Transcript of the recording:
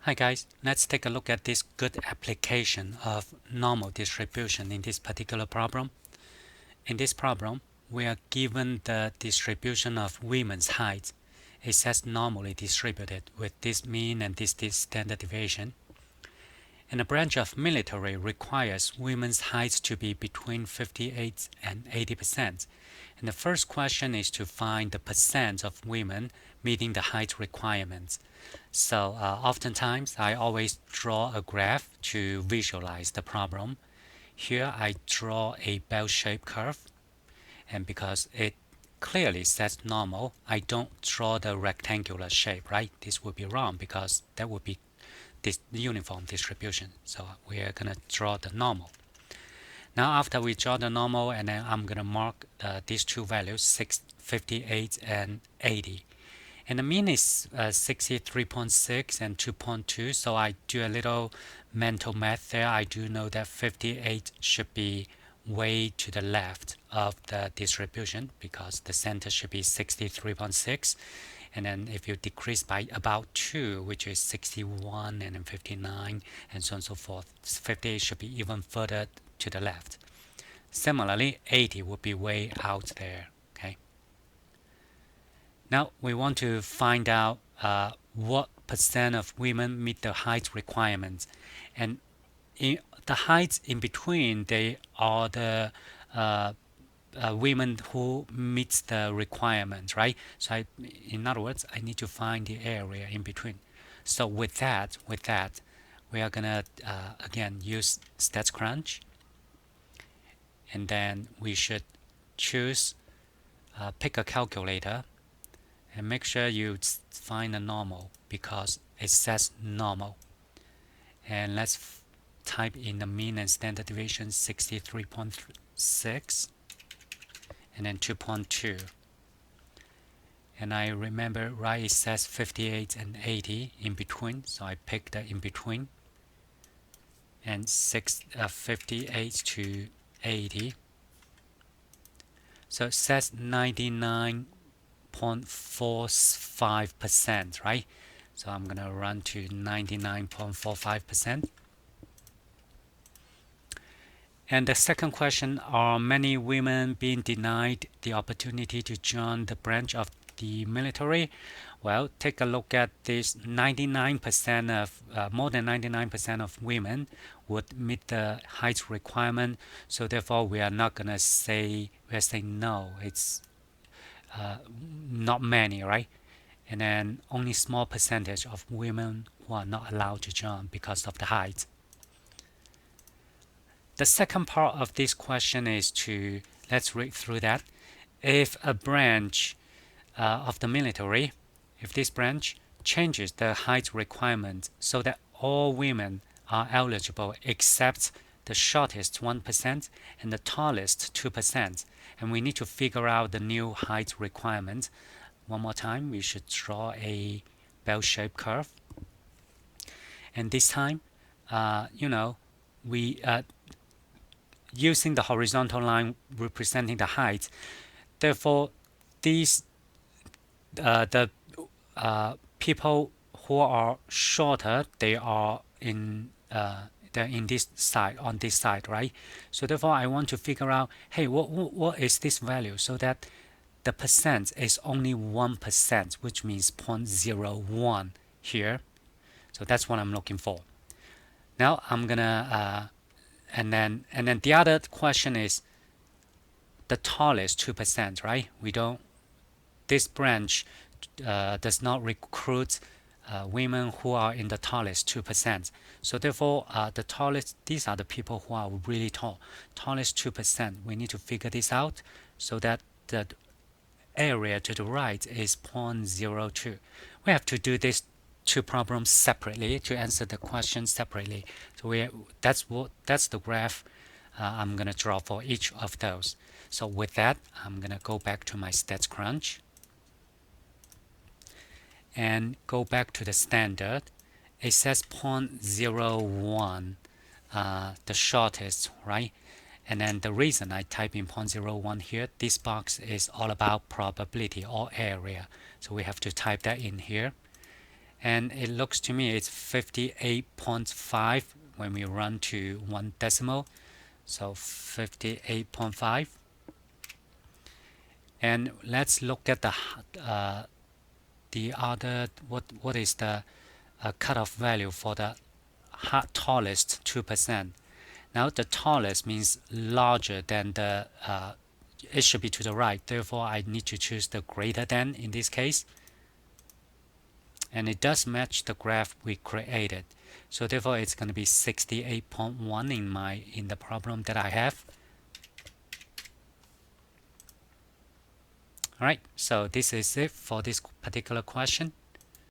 Hi guys, let's take a look at this good application of normal distribution in this particular problem. In this problem, we are given the distribution of women's height. It says normally distributed with this mean and this standard deviation. And a branch of military requires women's height to be between 58 and 80%. And the first question is to find the percent of women meeting the height requirements. So oftentimes I always draw a graph to visualize the problem. Here I draw a bell-shaped curve, and because it clearly says normal, I don't draw the rectangular shape, right? This would be wrong because that would be this uniform distribution. So we are going to draw the normal. Now after we draw the normal, and then I'm going to mark these two values, 58 and 80. And the mean is 63.6 and 2.2, so I do a little mental math there. I do know that 58 should be way to the left of the distribution because the center should be 63.6. And then if you decrease by about 2, which is 61 and then 59 and so on and so forth, 58 should be even further to the left. Similarly, 80 would be way out there. Okay. Now we want to find out what percent of women meet the height requirements, and the heights in between, they are the women who meets the requirements, right? So in other words, I need to find the area in between. So with that, we are gonna again use StatsCrunch, and then we should choose pick a calculator, and make sure you find a normal because it says normal. And let's type in the mean and standard deviation 63.6 and then 2.2. And I remember right, it says 58 and 80 in between, so I pick the in between, and 58 to 80. So it says 99.45%, right? So I'm gonna run to 99.45%. And the second question, are many women being denied the opportunity to join the branch of the military? Well, take a look at this. 99% of more than 99% of women would meet the height requirement. So therefore, we are not gonna say, we're saying no. It's not many, right? And then only small percentage of women who are not allowed to join because of the height. The second part of this question is to, let's read through that. If a branch of the military, if this branch changes the height requirement so that all women are eligible except the shortest 1% and the tallest 2%, and we need to figure out the new height requirement. One more time, we should draw a bell-shaped curve. And this time, we using the horizontal line representing the height. Therefore, these the people who are shorter, they are in this side, on this side, right? So therefore, I want to figure out, hey, what is this value, so that the percent is only 1%, which means 0.01 here. So that's what I'm looking for. Now I'm gonna and then the other question is the tallest 2%, right? This branch does not recruit women who are in the tallest 2%. So therefore, the tallest, these are the people who are really tall. Tallest 2%, we need to figure this out so that the area to the right is 0.02. We have to do these two problems separately to answer the question separately. So that's the graph I'm going to draw for each of those. So with that, I'm going to go back to my StatsCrunch and go back to the standard. It says 0.01, the shortest, right? And then the reason I type in 0.01 here, this box is all about probability or area. So we have to type that in here. and it looks to me it's 58.5 when we run to one decimal, so 58.5. And let's look at the other, what is the cutoff value for the tallest 2%. Now the tallest means larger than the it should be to the right, therefore I need to choose the greater than in this case, and it does match the graph we created, so therefore it's going to be 68.1 in the problem that I have. Alright, so this is it for this particular question.